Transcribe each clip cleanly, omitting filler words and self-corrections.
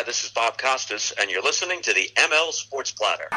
Hi, this is Bob Costas, and you're listening to the ML Sports Platter. The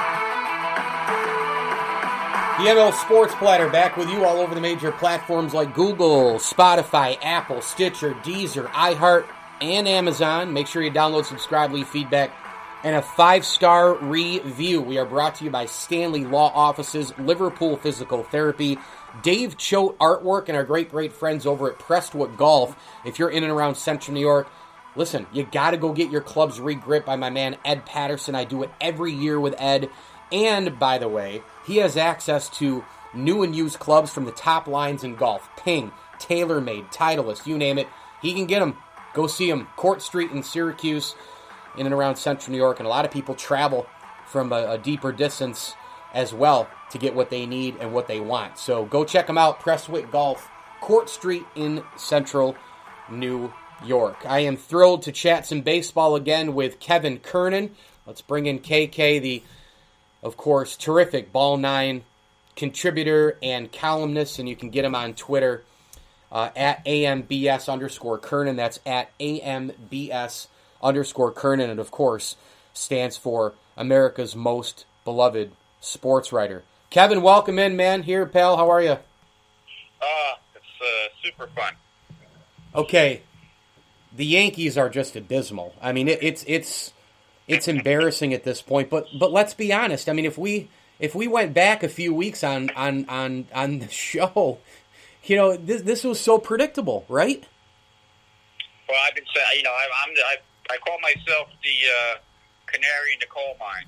ML Sports Platter back with you all over the major platforms like Google, Spotify, Apple, Stitcher, Deezer, iHeart, and Amazon. Make sure you download, subscribe, leave feedback, and a 5-star review. We are brought to you by Stanley Law Offices, Liverpool Physical Therapy, Dave Choate Artwork, and our great friends over at Prestwood Golf. If you're in and around Central New York, listen, you got to go get your clubs re-gripped by my man Ed Patterson. I do it every year with Ed. And, by the way, he has access to new and used clubs from the top lines in golf. Ping, TaylorMade, Titleist, you name it. He can get them. Go see him. Court Street in Syracuse, in and around Central New York. And a lot of people travel from a deeper distance as well to get what they need and what they want. So go check them out. Prestwick Golf, Court Street in Central New York. I am thrilled to chat some baseball again with Kevin Kernan. Let's bring in KK, the, of course, terrific BallNine contributor and columnist, and you can get him on Twitter at AMBS_Kernan. That's at AMBS_Kernan, and of course stands for America's Most Beloved Sports Writer. Kevin, welcome in, man. Here, pal. How are you? It's super fun. Okay. The Yankees are just abysmal. I mean, it's embarrassing at this point. But let's be honest. I mean, if we went back a few weeks on the show, you know, this was so predictable, right? Well, I've been saying, I call myself the canary in the coal mine.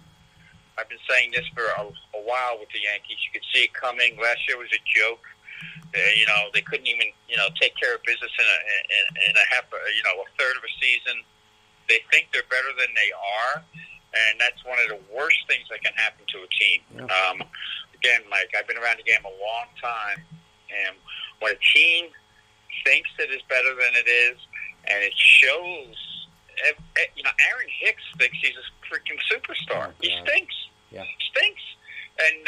I've been saying this for a while with the Yankees. You could see it coming. Last year was a joke. They couldn't even, take care of business in a third of a season. They think they're better than they are, and that's one of the worst things that can happen to a team. Yeah. Again, Mike, I've been around the game a long time, and when a team thinks it is better than it is, and it shows, Aaron Hicks thinks he's a freaking superstar. He stinks. Yeah. Stinks. And,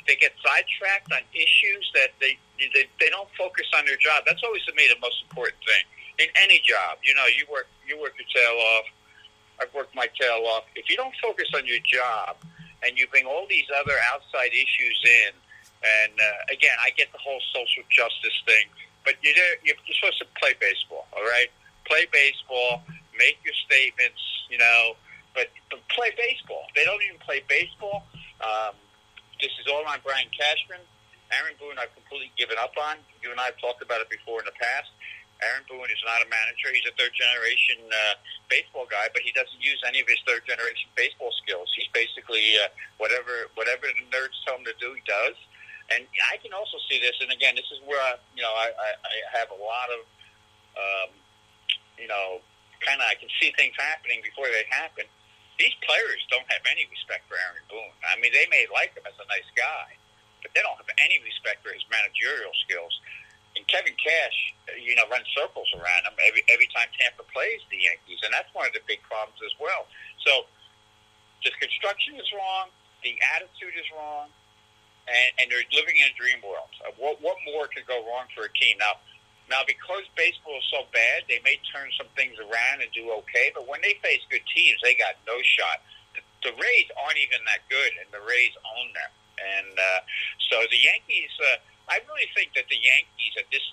they get sidetracked on issues that they don't focus on their job. That's always, to me, the most important thing. In any job, you work your tail off. I've worked my tail off. If you don't focus on your job and you bring all these other outside issues in, and again, I get the whole social justice thing, but you're supposed to play baseball, all right? Play baseball, make your statements, but play baseball. They don't even play baseball. This is all on Brian Cashman. Aaron Boone, I've completely given up on. You and I have talked about it before in the past. Aaron Boone is not a manager. He's a third-generation baseball guy, but he doesn't use any of his third-generation baseball skills. He's basically whatever the nerds tell him to do, he does. And I can also see this, and again, this is where I have a lot of, I can see things happening before they happen. These players don't have any respect for Aaron Boone. I mean, they may like him as a nice guy, but they don't have any respect for his managerial skills. And Kevin Cash, runs circles around him every time Tampa plays the Yankees, and that's one of the big problems as well. So the construction is wrong, the attitude is wrong, and they're living in a dream world. What more could go wrong for a team? Now, because baseball is so bad, they may turn some things around and do okay, but when they face good teams, they got no shot. The Rays aren't even that good, and the Rays own them. And so the Yankees, I really think that the Yankees at this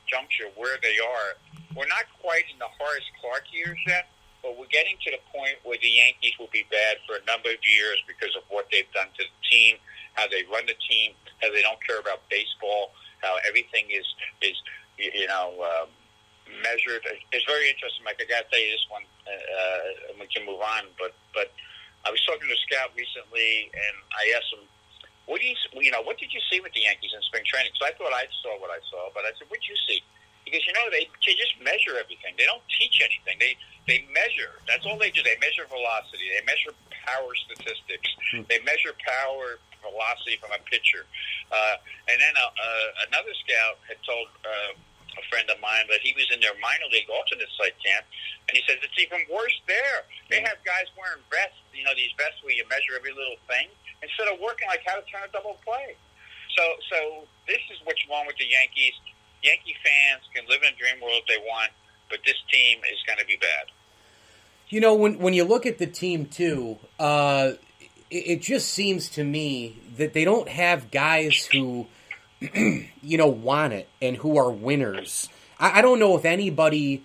juncture where they are, we're not quite in the Horace Clarke years yet, but we're getting to the point where the Yankees will be bad for a number of years because of what they've done to the team, how they run the team, how they don't care about baseball, how everything is measured. It's very interesting, Mike. I got to tell you this one, and we can move on. But I was talking to a scout recently, and I asked him, "What did you see with the Yankees in spring training?" Because I thought I saw what I saw, but I said, "What did you see?" He goes, they just measure everything. They don't teach anything. They measure. That's all they do. They measure velocity. They measure power statistics. They measure power velocity from a pitcher. And then another scout had told a friend of mine that he was in their minor league alternate site camp, and he says it's even worse there. They have guys wearing vests, these vests where you measure every little thing, instead of working like how to turn a double play. So this is what's wrong with the Yankees. Yankee fans can live in a dream world if they want, but this team is going to be bad. You know, when you look at the team, too, it just seems to me that they don't have guys who, want it and who are winners. I don't know if anybody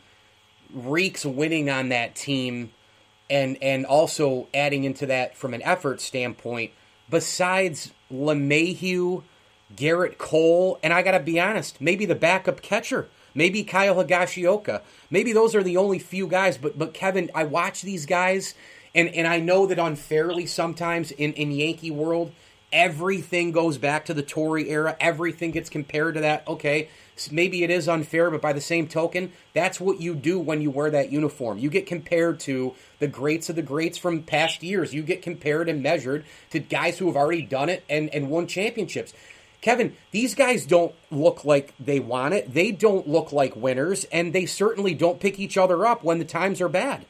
reeks winning on that team and also adding into that from an effort standpoint besides LeMahieu, Garrett Cole, and I got to be honest, maybe the backup catcher. Maybe Kyle Higashioka. Maybe those are the only few guys. But Kevin, I watch these guys, and I know that unfairly sometimes in Yankee world, everything goes back to the Torre era. Everything gets compared to that. Okay, maybe it is unfair, but by the same token, that's what you do when you wear that uniform. You get compared to the greats of the greats from past years. You get compared and measured to guys who have already done it and won championships. Kevin, these guys don't look like they want it. They don't look like winners, and they certainly don't pick each other up when the times are bad.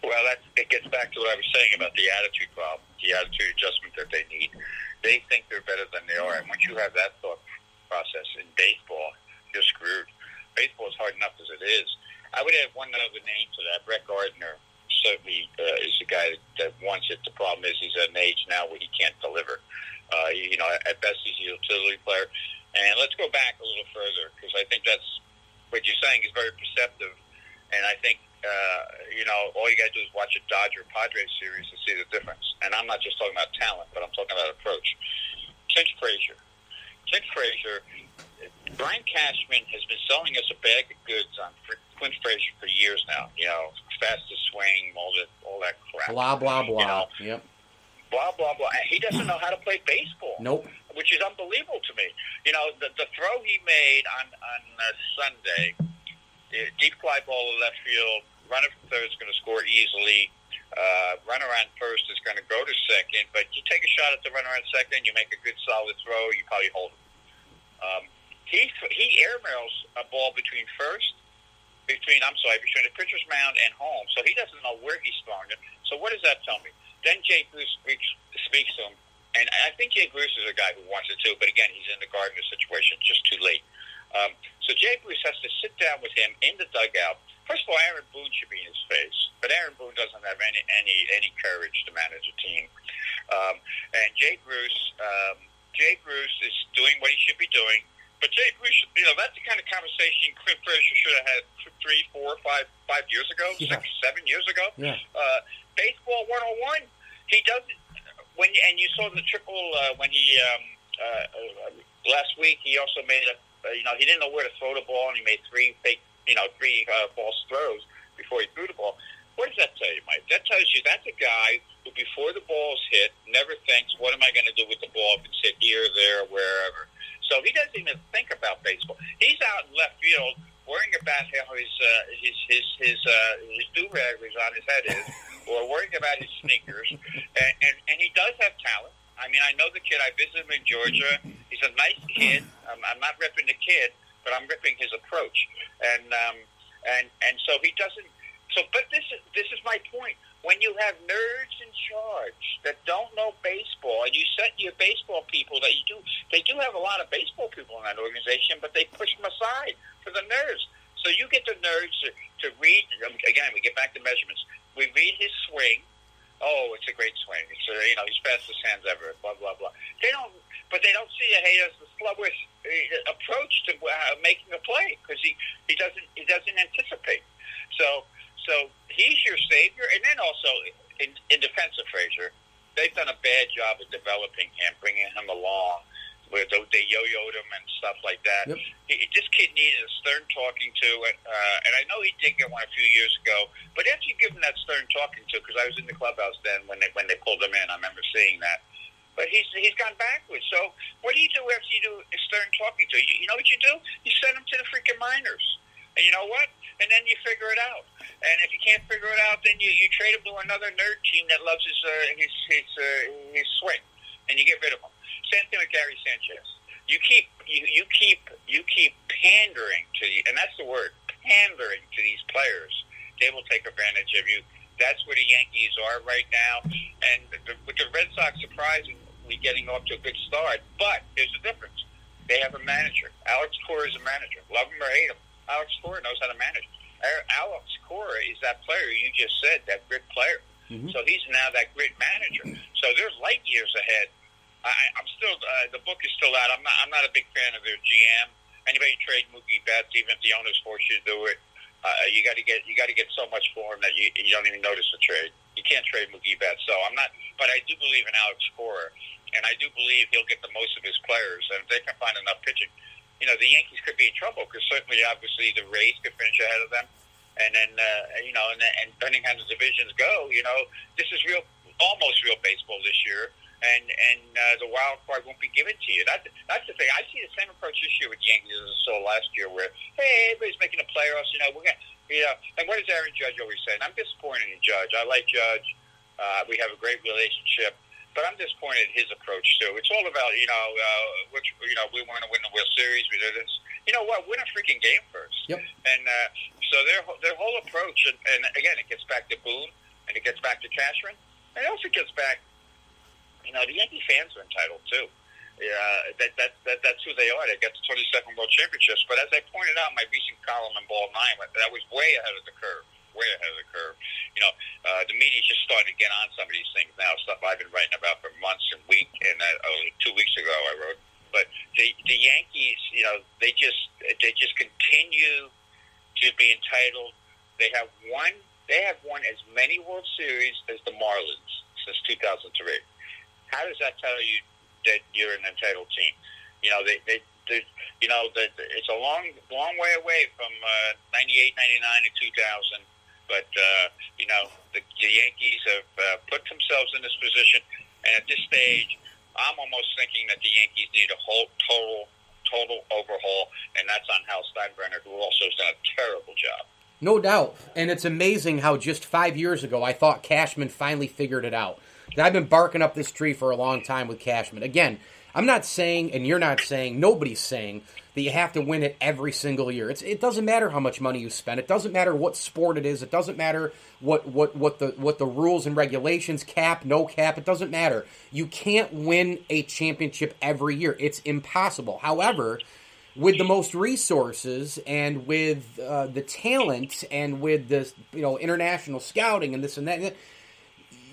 Well, it gets back to what I was saying about the attitude problem, the attitude adjustment that they need. They think they're better than they are, and once you have that thought process in baseball, you're screwed. Baseball is hard enough as it is. I would add one other name to that. Brett Gardner certainly is the guy that wants it. The problem is he's at an age now where he can't deliver. At best he's a utility player. And let's go back a little further, because I think that's what you're saying is very perceptive. And I think, all you got to do is watch a Dodgers-Padres series to see the difference. And I'm not just talking about talent, but I'm talking about approach. Clint Frazier, Brian Cashman has been selling us a bag of goods on Clint Frazier for years now. Fastest swing, all that crap. Blah, blah, blah. Yep. Blah, blah, blah. And he doesn't know how to play baseball. Nope. Which is unbelievable to me. The throw he made on Sunday, deep fly ball to left field, runner from third is going to score easily. Runner on first is going to go to second, but you take a shot at the runner on second, you make a good solid throw, you probably hold it. He airmails a ball between the pitcher's mound and home, so he doesn't know where he's throwing it. So what does that tell me? Then Jay Bruce speaks to him, and I think Jay Bruce is a guy who wants it too, but again, he's in the Gardner situation, just too late. So Jay Bruce has to sit down with him in the dugout. First of all, Aaron Boone should be in his face, but Aaron Boone doesn't have any courage to manage a team. And Jay Bruce is doing what he should be doing, but Jay Bruce, that's the kind of conversation Clint Frazier should have had 3, 4, 5 years ago, 6, 7 years ago. Yeah. Baseball 101. He doesn't. And you saw the triple when he last week. He also made he didn't know where to throw the ball, and he made three false throws before he threw the ball. What does that tell you, Mike? That tells you that's a guy who, before the ball's hit, never thinks, "What am I going to do with the ball if it's hit here, there, wherever?" So he doesn't even think about baseball. He's out in left field worrying about how his do-rag is on his head is, or worrying about his sneakers. And he does have talent. I mean, I know the kid. I visited him in Georgia. He's a nice kid. I'm not ripping the kid, but I'm ripping his approach. And so he doesn't. So, but this is my point. When you have nerds in charge that don't know baseball, and you set your baseball people they do have a lot of baseball people in that organization, but they push them aside for the nerds. So you get the nerds to read. Again, we get back to measurements. We read his swing. Oh, it's a great swing. It's he's fastest hands ever. Blah blah blah. They don't see that he has the slowest approach to making a play because he doesn't anticipate. So he's your savior, and then also in defense of Frazier, they've done a bad job of developing him, bringing him along. Where they yo-yoed him and stuff like that. Yep. This kid needed a stern talking to, and I know he did get one a few years ago. But after you give him that stern talking to, because I was in the clubhouse then when they pulled him in, I remember seeing that. But he's gone backwards. So what do you do after you do a stern talking to? You know what you do? You send him to the freaking minors. And you know what? And then you figure it out. And if you can't figure it out, then you trade him to another nerd team that loves his swing, and you get rid of him. Same thing with Gary Sanchez. You keep pandering to and that's the word, pandering to these players. They will take advantage of you. That's where the Yankees are right now. And with the Red Sox surprisingly getting off to a good start, but there's a difference. They have a manager. Alex Cora is a manager. Love him or hate him, Alex Cora knows how to manage. Alex Cora is that player you just said, that grit player. Mm-hmm. So he's now that grit manager. So they're light years ahead. I'm still the book is still out. I'm not a big fan of their GM. Anybody trade Mookie Betts, even if the owners force you to do it, you got to get so much for him that you don't even notice the trade. You can't trade Mookie Betts. So I'm not, but I do believe in Alex Cora, and I do believe he'll get the most of his players. And if they can find enough pitching, the Yankees could be in trouble because certainly, obviously, the Rays could finish ahead of them, and then and depending how the divisions go, this is almost real baseball this year. And the wild card won't be given to you. That's the thing. I see the same approach this year with the Yankees as I saw last year, where everybody's making the playoffs. We're gonna, And what does Aaron Judge always say? And I'm disappointed in Judge. I like Judge. We have a great relationship, but I'm disappointed in his approach too. It's all about we want to win the World Series. We do this. You know what? Win a freaking game first. Yep. And so their whole approach, and again, it gets back to Boone, and it gets back to Cashman, and it also gets back. The Yankee fans are entitled too. That's who they are. They got the 22nd World Championships. But as I pointed out in my recent column in BallNine, that was way ahead of the curve. Way ahead of the curve. The media's just starting to get on some of these things now. Stuff I've been writing about for months and weeks. And 2 weeks ago I wrote. But the Yankees, they just continue to be entitled. They have won as many World Series as the Marlins since 2003. How does that tell you that you're an entitled team? It's a long way away from 98, 99, and 2000. But the Yankees have put themselves in this position, and at this stage, I'm almost thinking that the Yankees need a whole total overhaul, and that's on Hal Steinbrenner, who also has done a terrible job. No doubt, and it's amazing how just 5 years ago I thought Cashman finally figured it out. I've been barking up this tree for a long time with Cashman. Again, I'm not saying, and you're not saying, nobody's saying that you have to win it every single year. It doesn't matter how much money you spend. It doesn't matter what sport it is. It doesn't matter what the rules and regulations, cap, no cap. It doesn't matter. You can't win a championship every year. It's impossible. However, with the most resources and with the talent and with the international scouting and this and that.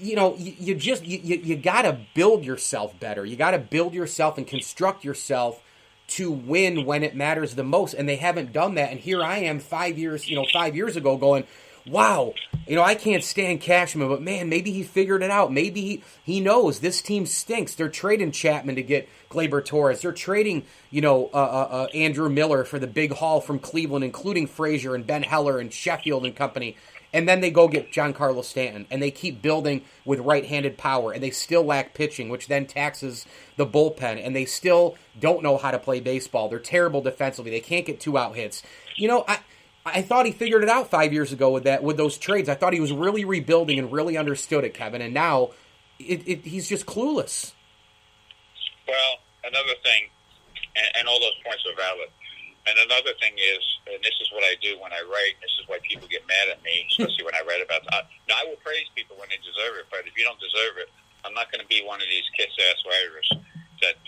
You got to build yourself better. You got to build yourself and construct yourself to win when it matters the most. And they haven't done that. And here I am 5 years ago going, wow, I can't stand Cashman, but man, maybe he figured it out. Maybe he knows this team stinks. They're trading Chapman to get Gleyber Torres. They're trading, Andrew Miller for the big haul from Cleveland, including Frazier and Ben Heller and Sheffield and company. And then they go get Giancarlo Stanton, and they keep building with right-handed power, and they still lack pitching, which then taxes the bullpen, and they still don't know how to play baseball. They're terrible defensively. They can't get 2-out hits. I thought he figured it out 5 years ago with those trades. I thought he was really rebuilding and really understood it, Kevin, and now he's just clueless. Well, another thing, and all those points are valid. And another thing is, and this is what I do when I write, this is why people get mad at me, especially when I write about that. Now, I will praise people when they deserve it, but if you don't deserve it, I'm not going to be one of these kiss-ass writers that,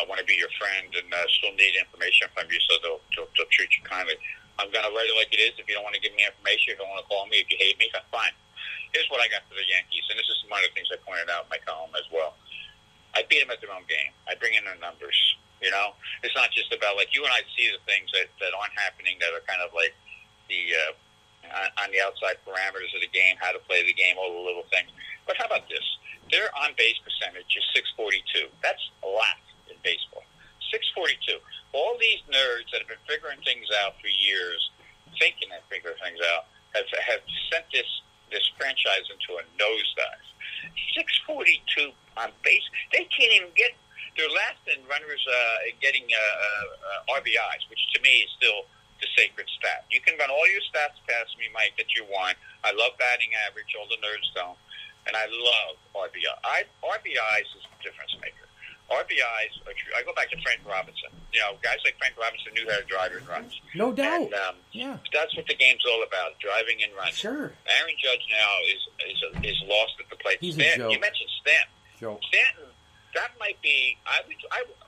want to be your friend and still need information from you, so they'll treat you kindly. I'm going to write it like it is. If you don't want to give me information, if you don't want to call me, if you hate me, fine. Here's what I got for the Yankees, and this is one of the things I pointed out in my column as well. I beat them at their own game. I bring in their numbers. It's not just about, like, you and I see the things that aren't happening that are kind of like on the outside parameters of the game, how to play the game, all the little things. But how about this? Their on-base percentage is .642. That's a lot in baseball. .642. All these nerds that have been figuring things out for years, thinking they figure things out, have sent this franchise into a nosedive. .642 on base. They can't even get. They're last in runners getting RBIs, which to me is still the sacred stat. You can run all your stats past me, Mike, that you want. I love batting average, all the nerds don't. And I love RBI. RBIs is a difference maker. RBIs are true. I go back to Frank Robinson. Guys like Frank Robinson knew how to drive and runs. No doubt. And, yeah. That's what the game's all about, driving and running. Sure. Aaron Judge now is lost at the plate. He's a joke. You mentioned Stanton. Stanton. That might be. I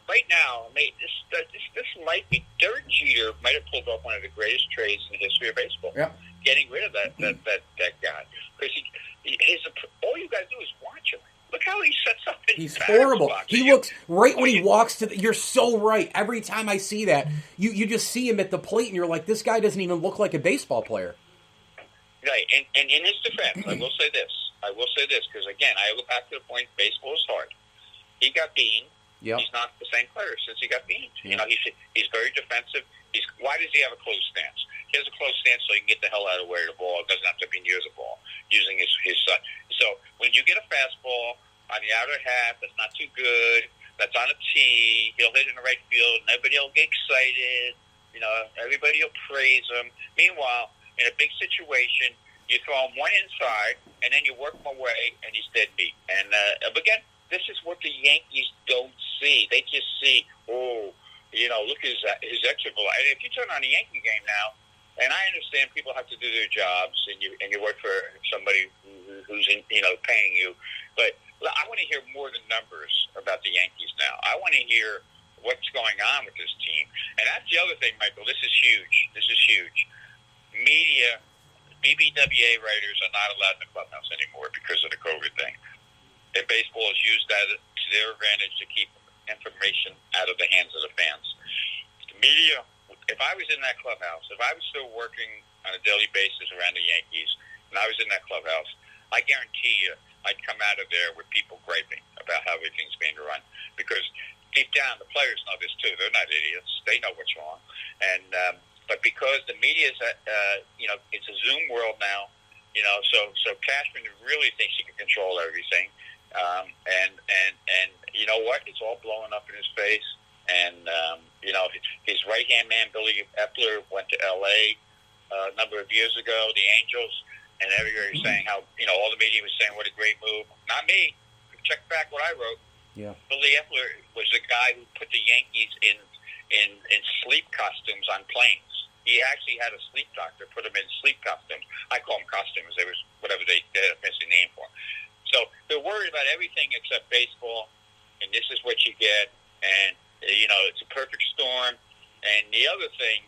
right now. This might be. Derek Jeter might have pulled off one of the greatest trades in the history of baseball. Yeah. getting rid of that guy. Because all you got to do is watch him. Look how he sets up in He's horrible. box. He looks right when he walks to you're so right. Every time I see that, you just see him at the plate, and you're like, this guy doesn't even look like a baseball player. Right, and in his defense, I will say this, because, again, I go back to the point, baseball is hard. He got beaten. Yep. He's not the same player since he got beaten. Yep. You know, he's very defensive. Why does he have a closed stance? He has a closed stance so he can get the hell out of where the ball. It doesn't have to be near the ball, using his side. So when you get a fastball on the outer half that's not too good, that's on a tee, he'll hit in the right field, and everybody will get excited. You know, everybody will praise him. Meanwhile, in a big situation, you throw him one inside, and then you work him away, and he's dead beat. And again, this is what the Yankees don't see. They just see, look at his exit velocity. And if you turn on a Yankee game now, and I understand people have to do their jobs, and you work for somebody who's paying you, but I want to hear more than numbers about the Yankees now. I want to hear what's going on with this team. And that's the other thing, Michael. This is huge. Media, BBWA writers are not allowed in the clubhouse anymore because of the COVID thing. And baseball has used that to their advantage to keep information out of the hands of the fans. The media, if I was in that clubhouse, if I was still working on a daily basis around the Yankees, and I was in that clubhouse, I guarantee you I'd come out of there with people griping about how everything's being run. Because deep down, the players know this too. They're not idiots. They know what's wrong. And but because the media is, it's a Zoom world now, so Cashman really thinks he can control everything. And you know what? It's all blowing up in his face. And, his right-hand man, Billy Epler, went to L.A. A number of years ago, the Angels, and everybody was saying how, all the media was saying what a great move. Not me. Check back what I wrote. Yeah. Billy Epler was the guy who put the Yankees in sleep costumes on planes. He actually had a sleep doctor put him in sleep costumes. I call them costumes. They was whatever they had a fancy name for. So they're worried about everything except baseball, and this is what you get. And, it's a perfect storm. And the other thing,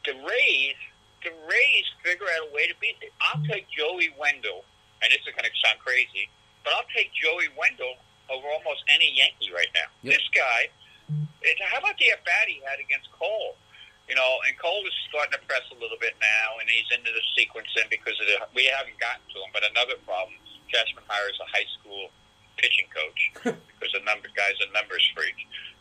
the Rays figure out a way to beat it. I'll take Joey Wendell, and this is going to sound crazy, but I'll take Joey Wendell over almost any Yankee right now. Yep. This guy, how about the at-bat he had against Cole? And Cole is starting to press a little bit now, and he's into the sequencing because we haven't gotten to him. But another problem, Cashman hires a high school pitching coach because the guy's a numbers freak.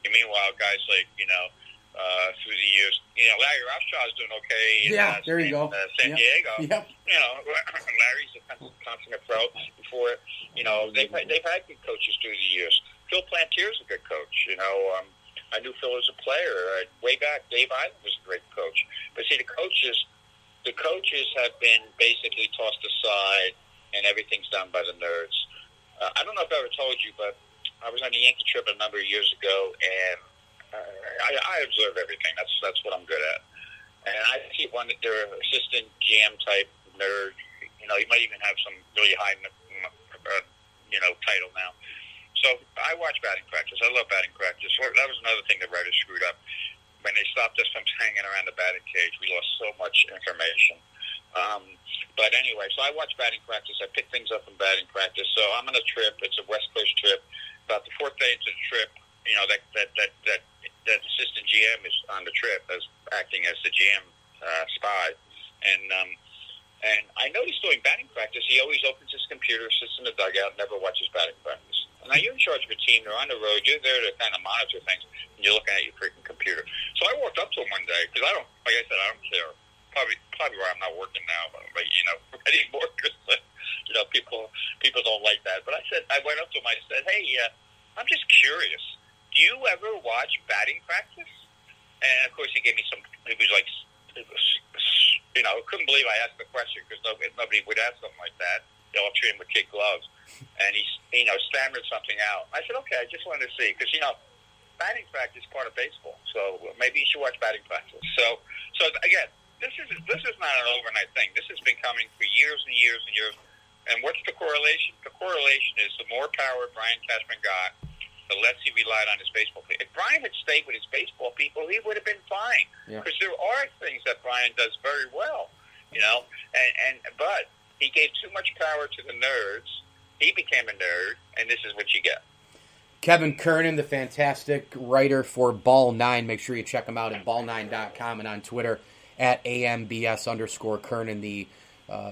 And meanwhile, guys like, through the years, Larry Rothschild's doing okay there you go. San Diego. Yep. Larry's a consummate pro. Before, they've had good coaches through the years. Phil Plantier's a good coach. I knew Phil as a player. Way back, Dave Island was a great coach. But see, the coaches have been basically tossed aside, and everything's done by the nerds. I don't know if I ever told you, but I was on a Yankee trip a number of years ago, and I observe everything. That's what I'm good at. And I see their assistant GM type nerd. He might even have some really high, title now. So I watch batting practice. I love batting practice. That was another thing the writers screwed up. When they stopped us from hanging around the batting cage, we lost so much information. But anyway, so I watch batting practice. I pick things up in batting practice. So I'm on a trip. It's a West Coast trip. About the fourth day into the trip, that assistant GM is on the trip as acting as the GM spy. And I know he's doing batting practice. He always opens his computer, sits in the dugout, never watches batting practice. Now, you're in charge of a team. They're on the road. You're there to kind of monitor things, and you're looking at your freaking computer. So I walked up to him one day, because I don't care. Probably why I'm not working now, but anymore, because, people don't like that. But I went up to him, I said, hey, I'm just curious. Do you ever watch batting practice? And, of course, he gave me he was like, I couldn't believe I asked the question, because nobody would ask something like that. I'll treat him with kid gloves. And he, stammered something out. I said, okay, I just wanted to see. Because, batting practice is part of baseball. So maybe you should watch batting practice. So again, this is not an overnight thing. This has been coming for years and years and years. And what's the correlation? The correlation is the more power Brian Cashman got, the less he relied on his baseball people. If Brian had stayed with his baseball people, he would have been fine. Because there are things that Brian does very well. But he gave too much power to the nerds. He became a nerd, and this is what you get. Kevin Kernan, the fantastic writer for BallNine. Make sure you check him out at ball9.com and on Twitter at @AMBS_Kernan, the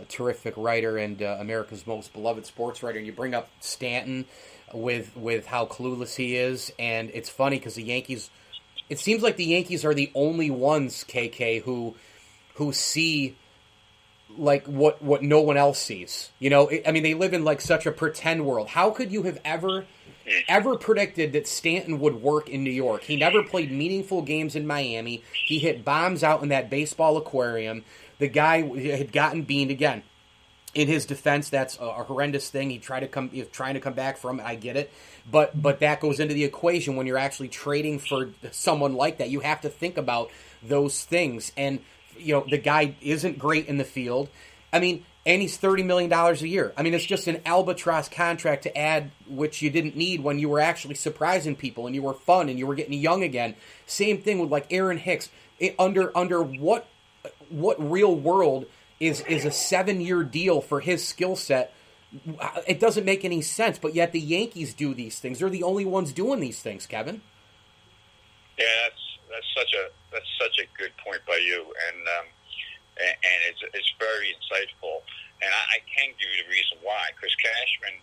terrific writer and America's most beloved sports writer. And you bring up Stanton with how clueless he is, and it's funny because the Yankees, it seems like the Yankees are the only ones, KK, who see like what no one else sees. I mean, they live in like such a pretend world. How could you have ever predicted that Stanton would work in New York? He never played meaningful games in Miami. He hit bombs out in that baseball aquarium. The guy had gotten beamed again. In his defense, that's a horrendous thing. He's trying to come back from it. I get it, but that goes into the equation when you're actually trading for someone like that. You have to think about those things. And the guy isn't great in the field. I mean, and he's $30 million a year. I mean, it's just an albatross contract to add, which you didn't need when you were actually surprising people and you were fun and you were getting young again. Same thing with like Aaron Hicks. Under what real world is a 7-year deal for his skill set? It doesn't make any sense. But yet the Yankees do these things. They're the only ones doing these things, Kevin. Yeah, that's such a good point by you, and it's very insightful. And I can give you the reason why. Chris Cashman,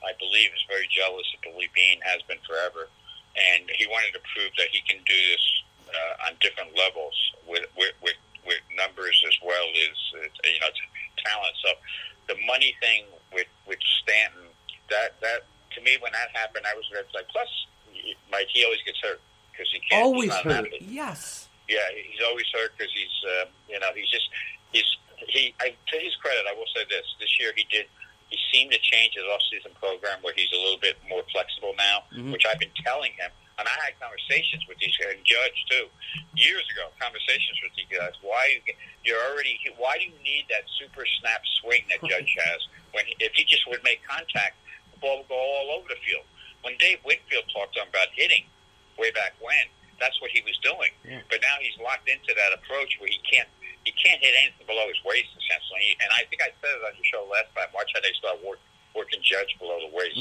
I believe, is very jealous of Billy Beane, has been forever, and he wanted to prove that he can do this on different levels with numbers as well as talent. So the money thing with Stanton, that to me, when that happened, I was like, plus, Mike, he always gets hurt because he can't. Always hurt. Yes. Yeah, he's always hurt because he's to his credit, I will say this year he seemed to change his off-season program where he's a little bit more flexible now, which I've been telling him. And I had conversations with these guys, and Judge too, years ago, conversations with these guys. Why do you need that super snap swing that Judge has if he just would make contact, the ball would go all over the field. When Dave Whitfield talked to him about hitting way back when, that's what he was doing. Yeah. But now he's locked into that approach where he can't hit anything below his waist, essentially. And I think I said it on your show last time. Watch how they start working Judge below the waist.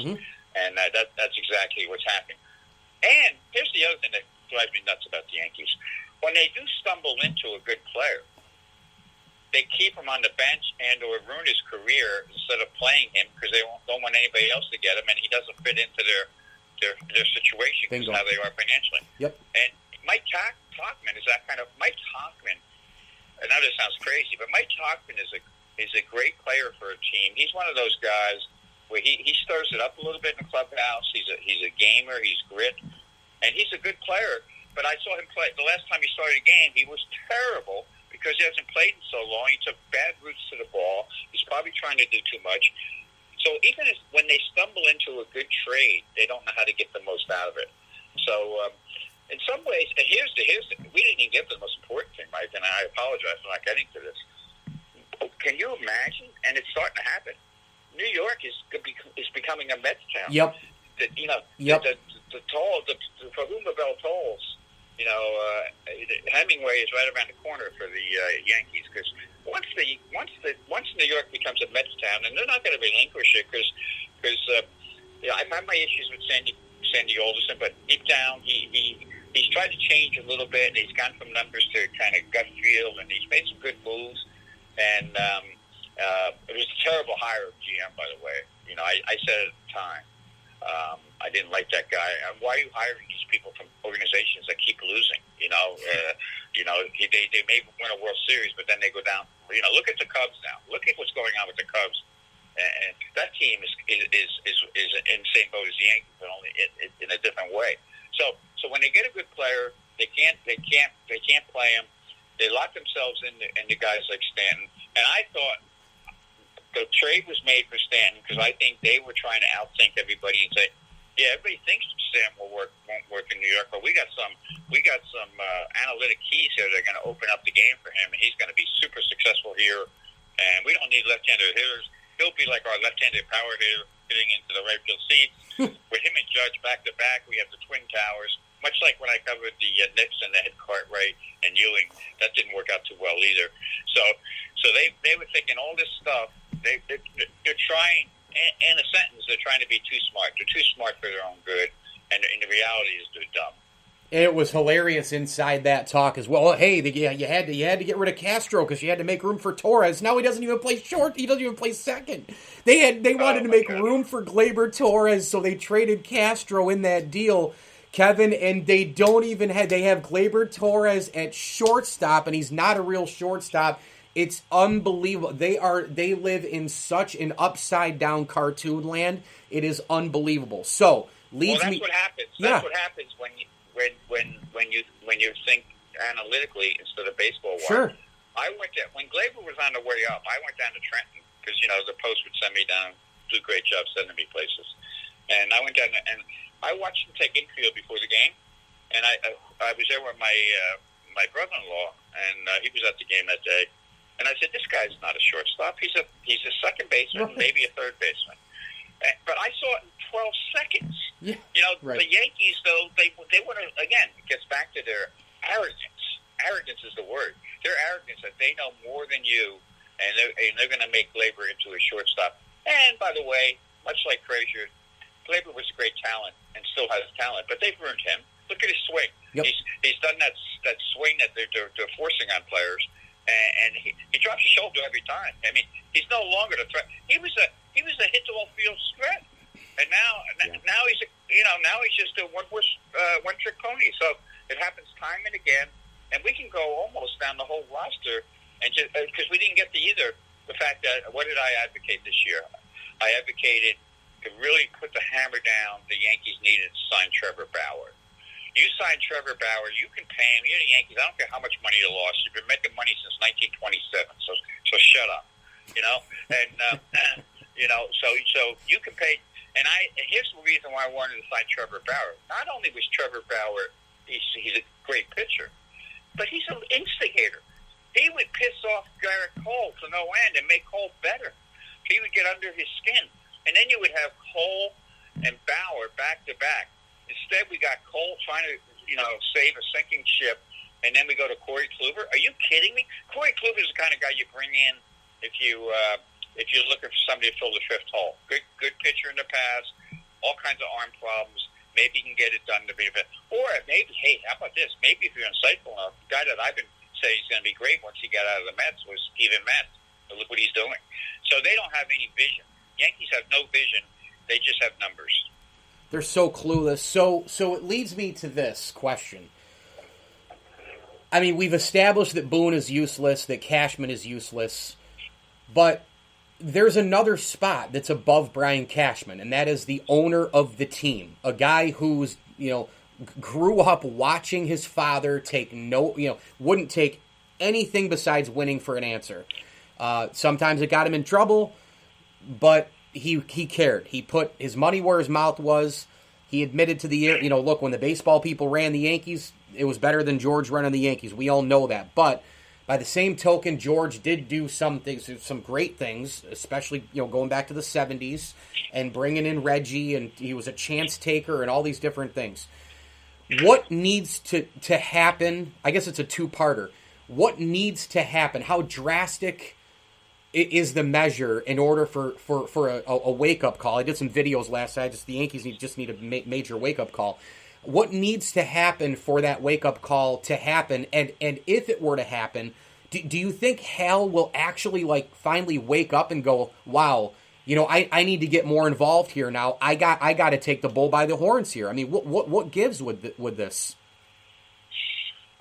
And that's exactly what's happening. And here's the other thing that drives me nuts about the Yankees. When they do stumble into a good player, they keep him on the bench and or ruin his career instead of playing him because they don't want anybody else to get him, and he doesn't fit into their situation because how they are financially. Yep. And Mike Tauchman is that kind of Mike Tauchman. I know this sounds crazy, but Mike Tauchman is a great player for a team. He's one of those guys where he stirs it up a little bit in the clubhouse. He's a gamer. He's grit, and he's a good player. But I saw him play the last time he started a game. He was terrible because he hasn't played in so long. He took bad routes to the ball. He's probably trying to do too much. So even when they stumble into a good trade, they don't know how to get the most out of it. So in some ways, here's we didn't even get to the most important thing, Mike, and I apologize for not getting to this. Can you imagine? And it's starting to happen. New York is becoming a Mets town. Yep. The for whom the bell tolls. Hemingway is right around the corner for the Yankees because once New York becomes a Mets town, and they're not going to relinquish it because I've had my issues with Sandy Alderson, but deep down he's tried to change a little bit. And he's gone from numbers to kind of gut feel, and he's made some good moves. And it was a terrible hire of GM, by the way. I said at the time, I didn't like that guy. Why are you hiring these people from organizations that keep losing? They may win a World Series, but then they go down. Look at the Cubs now. Look at what's going on with the Cubs, and that team is in the same boat as the Yankees, but only in a different way. So when they get a good player, they can't play him. They lock themselves into guys like Stanton, and I thought the trade was made for Stanton because I think they were trying to outthink everybody and say, yeah, everybody thinks Stanton won't work in New York, but we got some analytic keys here that are going to open up the game for him, and he's going to be super successful here. And we don't need left-handed hitters. He'll be like our left-handed power hitter hitting into the right field seats. With him and Judge back to back, we have the Twin Towers. much like when I covered the Knicks and they had Cartwright and Ewing, that didn't work out too well either. So they were thinking all this stuff. They're trying, in a sentence, they're trying to be too smart. They're too smart for their own good, and the reality is they're dumb. And it was hilarious inside that talk as well. Hey, you had to get rid of Castro because you had to make room for Torres. Now he doesn't even play short. He doesn't even play second. They wanted to make room for Gleyber Torres, so they traded Castro in that deal, Kevin. And they have Gleyber Torres at shortstop, and he's not a real shortstop. It's unbelievable. They live in such an upside down cartoon land. It is unbelievable. So that's what happens. That's what happens when you think analytically instead of baseball wise. Sure. When Gleyber was on the way up, I went down to Trenton because the Post would send me down. Do a great job sending me places, and I went down and I watched him take infield before the game, and I was there with my brother-in-law, and he was at the game that day, and I said, this guy's not a shortstop. He's a second baseman, maybe a third baseman. But I saw it in 12 seconds. Yeah, right. The Yankees, though, they want to, again, it gets back to their arrogance. Arrogance is the word. Their arrogance that they know more than you, and they're going to make Gleyber into a shortstop. And, by the way, much like Frazier, Gleyber was a great talent and still has talent, but they've ruined him. Look at his swing. Yep. He's done that swing that they're forcing on players, and he drops his shoulder every time. I mean, he's no longer the threat. He was a hit to all field threat, and now he's just a one trick pony. So it happens time and again, and we can go almost down the whole roster, and just because we didn't get to either the fact that what did I advocate this year? I advocated to really put the hammer down. The Yankees needed to sign Trevor Bauer. You sign Trevor Bauer, you can pay him. You're the Yankees. I don't care how much money you lost. You've been making money since 1927, so shut up. And so you can pay. And here's the reason why I wanted to sign Trevor Bauer. Not only was Trevor Bauer, he's a great pitcher, but he's an instigator. He would piss off Garrett Cole to no end and make Cole better. He would get under his skin. And then you would have Cole and Bauer back to back. Instead, we got Cole trying to, save a sinking ship, and then we go to Corey Kluber. Are you kidding me? Corey Kluber is the kind of guy you bring in if you're looking for somebody to fill the fifth hole. Good pitcher in the past, all kinds of arm problems. Maybe he can get it done to be a bit. Or maybe, hey, how about this? Maybe if you're insightful enough, the guy that I've been saying he's going to be great once he got out of the Mets was Steven Matz. So look what he's doing. So they don't have any vision. Yankees have no vision. They just have numbers. They're so clueless. So it leads me to this question. I mean, we've established that Boone is useless, that Cashman is useless, but there's another spot that's above Brian Cashman, and that is the owner of the team, a guy who's, grew up watching his father wouldn't take anything besides winning for an answer. Sometimes it got him in trouble, but he cared. He put his money where his mouth was. He admitted to the air, look, when the baseball people ran the Yankees, it was better than George running the Yankees. We all know that. But by the same token, George did do some things, some great things, especially, going back to the 70s and bringing in Reggie, and he was a chance taker and all these different things. What needs to happen? I guess it's a two-parter. What needs to happen? How drastic is the measure in order for a wake-up call? I did some videos last night. The Yankees just need a major wake-up call. What needs to happen for that wake-up call to happen? And if it were to happen, do you think Hal will actually finally wake up and go, wow, I need to get more involved here now. I got to take the bull by the horns here. I mean, what gives with this?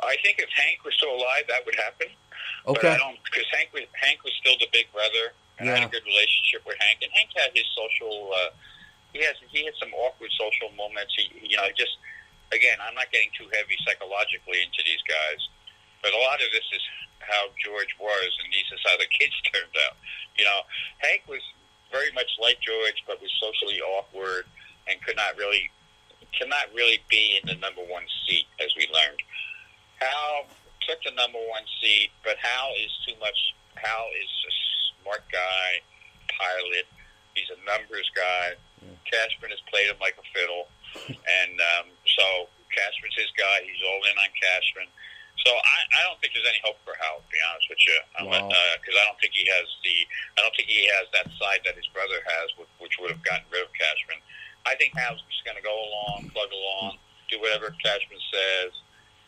I think if Hank was still alive, that would happen. Okay. But I don't, because Hank was still the big brother, and I had a good relationship with Hank. And Hank had his social. He had some awkward social moments. Again, I'm not getting too heavy psychologically into these guys, but a lot of this is how George was, and this is how the kids turned out. Hank was very much like George, but was socially awkward and cannot really be in the number one seat, as we learned. Hal took the number one seat, but Hal is too much. Hal is a smart guy, pilot. He's a numbers guy. Cashman has played him like a fiddle, and so Cashman's his guy. He's all in on Cashman. So I don't think there's any hope for Hal, to be honest with you, because I don't think he has that side that his brother has, which would have gotten rid of Cashman. I think Hal's just going to go along, plug along, do whatever Cashman says,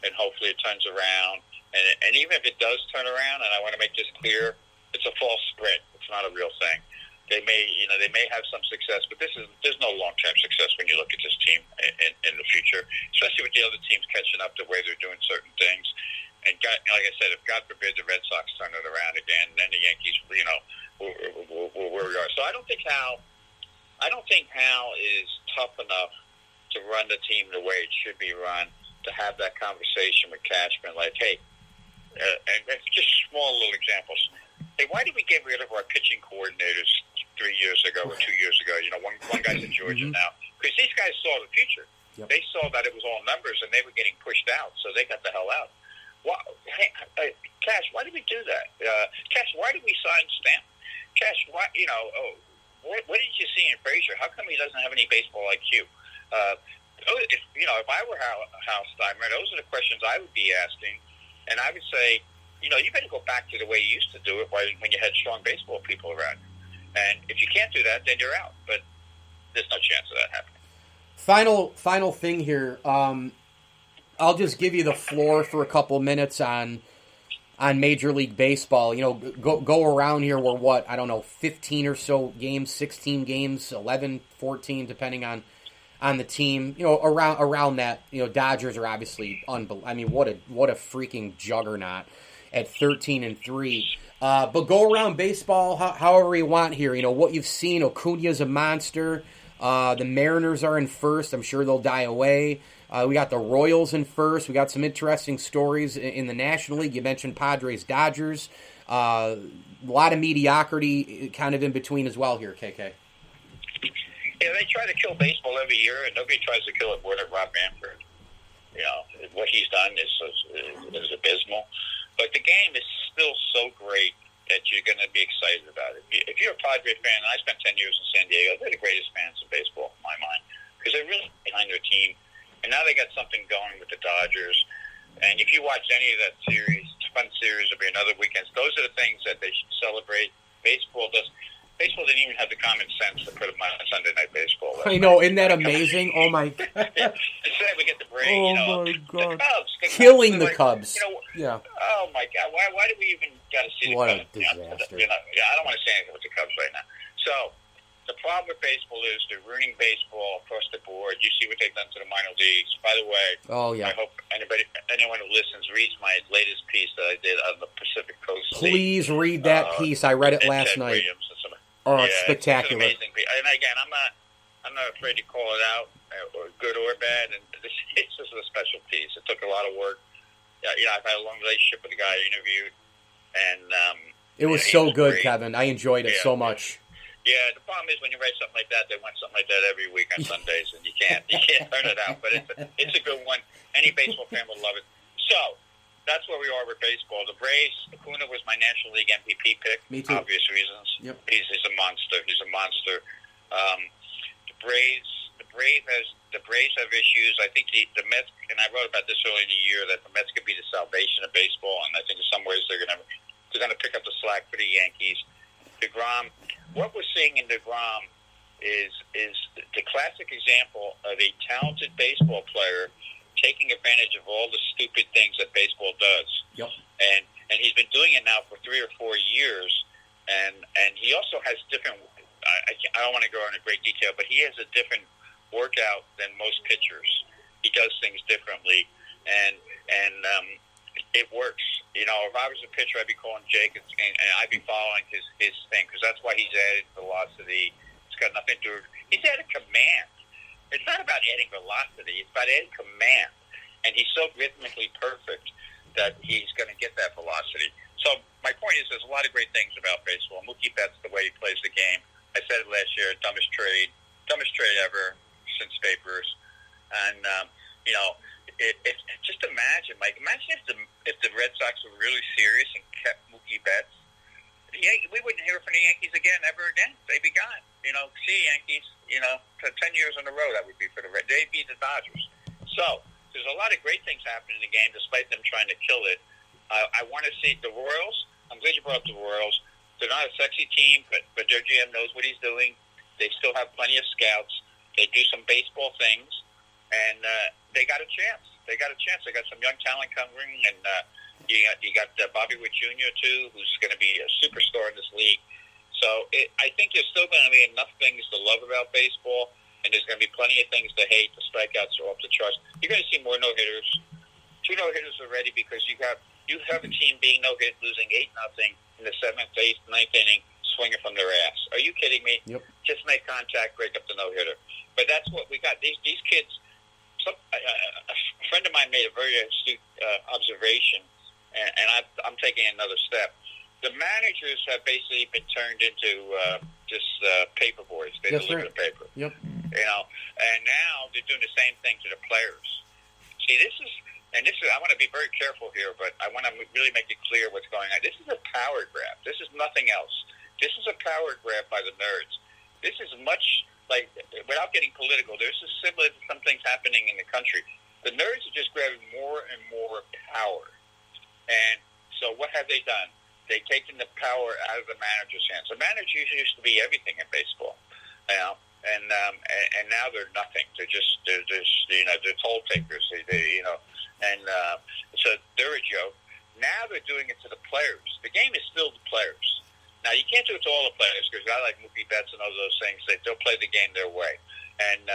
and hopefully it turns around. And even if it does turn around, and I want to make this clear, it's a false sprint. It's not a real thing. They may have some success, but there's no long-term success when you look at this team in the future, especially with the other teams catching up the way they're doing certain things. And like I said, if God forbid the Red Sox turn it around again, then the Yankees, will where we are. So I don't think Hal is tough enough to run the team the way it should be run, to have that conversation with Cashman, like, hey, and just small little examples. Hey, why did we get rid of our pitching coordinators 3 years ago or 2 years ago? One guy's in Georgia now. Because these guys saw the future. Yep. They saw that it was all numbers, and they were getting pushed out, so they got the hell out. Hey, Cash, why did we do that? Cash, why did we sign Stanton? Cash, why? What did you see in Frazier? How come he doesn't have any baseball IQ? If I were Hal Steinbrenner, those are the questions I would be asking, and I would say, you better go back to the way you used to do it when you had strong baseball people around. And if you can't do that, then you're out. But there's no chance of that happening. Final thing here. I'll just give you the floor for a couple minutes on Major League Baseball. Go around here. We're 15 or so games, 16 games, 11, 14, depending on the team. Around that. Dodgers are obviously unbelievable. I mean, what a freaking juggernaut at 13-3. But go around baseball however you want here. What you've seen. Acuna's a monster. The Mariners are in first. I'm sure they'll die away. We got the Royals in first. We got some interesting stories in the National League. You mentioned Padres, Dodgers. A lot of mediocrity kind of in between as well here, KK. Yeah, they try to kill baseball every year, and nobody tries to kill it more than Rob Manfred. What he's done is abysmal. But the game is still so great that you're going to be excited about it. If you're a Padre fan, and I spent 10 years in San Diego, they're the greatest fans of baseball in my mind, because they're really behind their team. And now they got something going with the Dodgers. And if you watch any of that series, fun series every another weekends, those are the things that they should celebrate. Baseball didn't even have the common sense to put them on Sunday Night Baseball. I know, isn't that amazing? Oh my God! Instead, we get the break. My God! The Cubs, killing the Cubs. Yeah. Oh my God! Why do we even got to see the Cubs? What a disaster! I don't want to say anything with the Cubs right now. So the problem with baseball is they're ruining baseball across the board. You see what they've done to the minor leagues. By the way, I hope anyone who listens reads my latest piece that I did on the Pacific Coast. Please read that piece. I read it last night. It's spectacular. It's amazing. And again, I'm not afraid to call it out, or good or bad. And it's just a special piece. It took a lot of work. I've had a long relationship with the guy I interviewed, and it was so good, Kevin. I enjoyed it so much. Yeah, the problem is when you write something like that, they want something like that every week on Sundays, and you can't turn it out. But it's a good one. Any baseball fan would love it. So that's where we are with baseball. The Braves, Acuna was my National League MVP pick. Me too. Obvious reasons. Yep. He's a monster. He's a monster. The Braves have issues. I think the Mets, and I wrote about this early in the year, that the Mets could be the salvation of baseball, and I think in some ways they're gonna pick up the slack for the Yankees. deGrom, what we're seeing in deGrom is the classic example of a talented baseball player taking advantage of all the stupid things that baseball does. Yep. And he's been doing it now for 3 or 4 years. And he also has different, I don't want to go into great detail, but he has a different workout than most pitchers. He does things differently, and it works. If I was a pitcher, I'd be calling Jake, and I'd be following his thing, because that's why he's added velocity. It's got nothing to do. He's added command. It's not about adding velocity. It's about adding command. And he's so rhythmically perfect that he's going to get that velocity. So my point is, there's a lot of great things about baseball. Mookie Betts, the way he plays the game. I said it last year, dumbest trade ever since Papers. And just imagine, Mike. Imagine if the Red Sox were really serious and kept Mookie Betts. We wouldn't hear from the Yankees ever again. They'd be gone. See, Yankees. For 10 years in a row, that would be for the Red. They'd be the Dodgers. So There's a lot of great things happening in the game, despite them trying to kill it. I want to see the Royals. I'm glad you brought up the Royals. They're not a sexy team, but their GM knows what he's doing. They still have plenty of scouts. They do some baseball things, and they got a chance. They got some young talent coming, and you got Bobby Witt Jr. too, who's going to be a superstar in this league. So I think there's still going to be enough things to love about baseball, and there's going to be plenty of things to hate. The strikeouts are off the charts. You're going to see more no-hitters. 2 no-hitters already because you have a team being no-hit, losing 8-0 in the 7th, 8th, 9th inning, swinging from their ass. Are you kidding me? Yep. Just make contact, break up the no-hitter. But that's what we got. These kids. A friend of mine made a very astute observation, and I'm taking another step. The managers have basically been turned into just paper boys. They deliver the paper. Yep. And now they're doing the same thing to the players. See, this is. I want to be very careful here, but I want to really make it clear what's going on. This is a power grab. This is nothing else. This is a power grab by the nerds. This is much like, without getting political, there's a similar to some things happening in the country. The nerds are just grabbing more and more power. And so what have they done? They've taken the power out of the manager's hands. The managers used to be everything in baseball, and now they're nothing. They're they're toll takers. So they're a joke. Now they're doing it to the players. The game is still the players. Now you can't do it to all the players because I like Mookie Betts and all those things. They'll play the game their way. And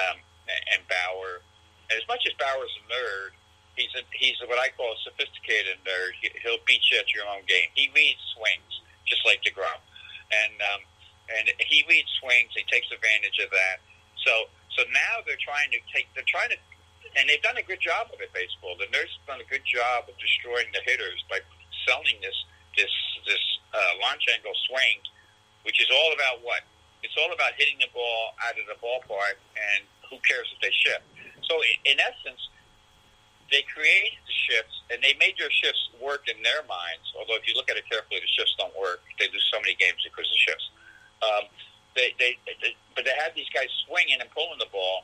Bauer, and as much as Bauer's a nerd, he's what I call a sophisticated nerd. He'll beat you at your own game. He reads swings just like deGrom, and he reads swings. He takes advantage of that. So now they're trying to, and they've done a good job of it. Baseball, the nerds have done a good job of destroying the hitters by selling this launch angle swing, which is all about what? It's all about hitting the ball out of the ballpark, and who cares if they shift. So in essence, they created the shifts, and they made their shifts work in their minds. Although if you look at it carefully, the shifts don't work. They lose so many games because of shifts. But they had these guys swinging and pulling the ball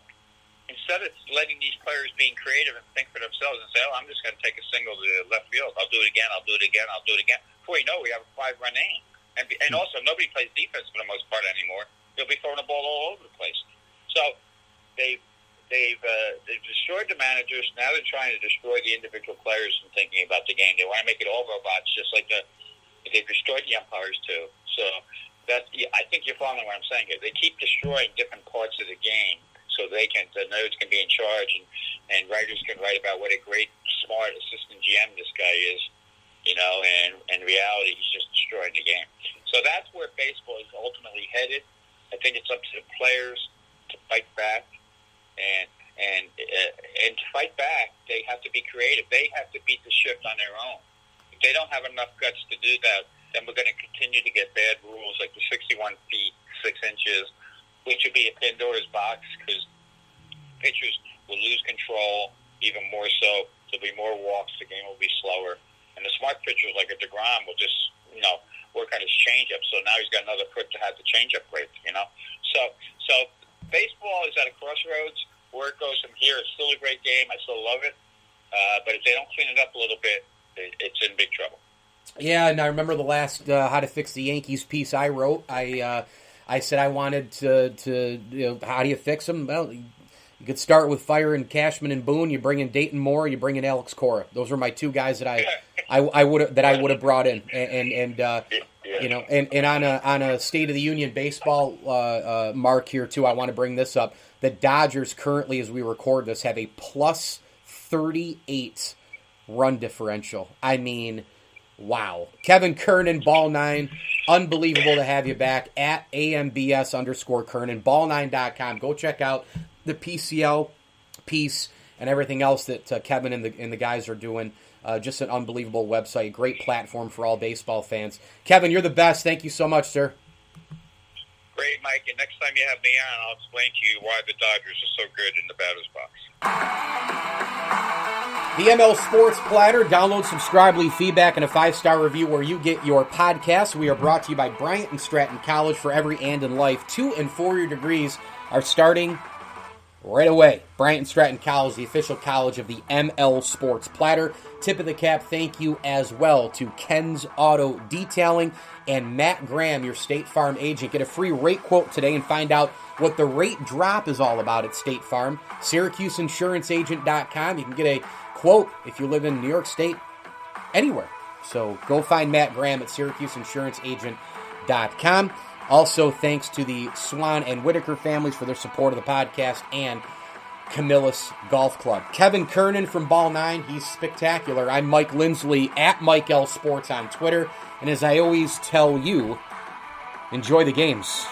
instead of letting these players being creative and think for themselves and say, "Oh, I'm just going to take a single to left field. I'll do it again. I'll do it again. I'll do it again." Before you know, we have a 5-run inning, and also nobody plays defense for the most part anymore. They'll be throwing the ball all over the place. So they've destroyed the managers. Now they're trying to destroy the individual players and thinking about the game. They want to make it all robots, just like they've destroyed the umpires too. So I think you're following what I'm saying here. They keep destroying different parts of the game so the nerds can be in charge and writers can write about what a great, smart assistant GM this guy is, and in reality he's just destroying the game. So that's where baseball is ultimately headed. I think it's up to the players to fight back. And to fight back, they have to be creative. They have to beat the shift on their own. If they don't have enough guts to do that, then we're going to continue to get bad rules like the 61 feet, 6 inches, which would be a Pandora's box because pitchers will lose control even more so. There'll be more walks. The game will be slower. And the smart pitchers like a deGrom will just, work on his changeup. So now he's got another foot to have the changeup break, So baseball is at a crossroads. Where it goes from here, it's still a great game. I still love it. But if they don't clean it up a little bit, it's in big trouble. Yeah, and I remember the last How to Fix the Yankees piece I wrote. I said I wanted to how do you fix them? Well, you could start with firing Cashman and Boone. You bring in Dayton Moore. You bring in Alex Cora. Those were my two guys that I would have brought in. And on a State of the Union baseball mark here too, I want to bring this up. The Dodgers currently, as we record this, have a plus 38 run differential. I mean, wow. Kevin Kernan, Ball9, unbelievable to have you back at AMBS_Kernan, ball9.com. Go check out the PCL piece and everything else that Kevin and the guys are doing. Just an unbelievable website, great platform for all baseball fans. Kevin, you're the best. Thank you so much, sir. Great, Mike. And next time you have me on, I'll explain to you why the Dodgers are so good in the batter's box. The ML Sports Platter. Download, subscribe, leave feedback, and a 5-star review where you get your podcasts. We are brought to you by Bryant and Stratton College. For every and in life, 2- and 4-year degrees are starting right away. Bryant Stratton College, the official college of the ML Sports Platter. Tip of the cap, thank you as well to Ken's Auto Detailing and Matt Graham, your State Farm agent. Get a free rate quote today and find out what the rate drop is all about at State Farm. SyracuseInsuranceAgent.com. You can get a quote if you live in New York State, anywhere. So go find Matt Graham at SyracuseInsuranceAgent.com. Also, thanks to the Swan and Whitaker families for their support of the podcast and Camillus Golf Club. Kevin Kernan from Ball9, he's spectacular. I'm Mike Lindsley at Mike L Sports on Twitter. And as I always tell you, enjoy the games.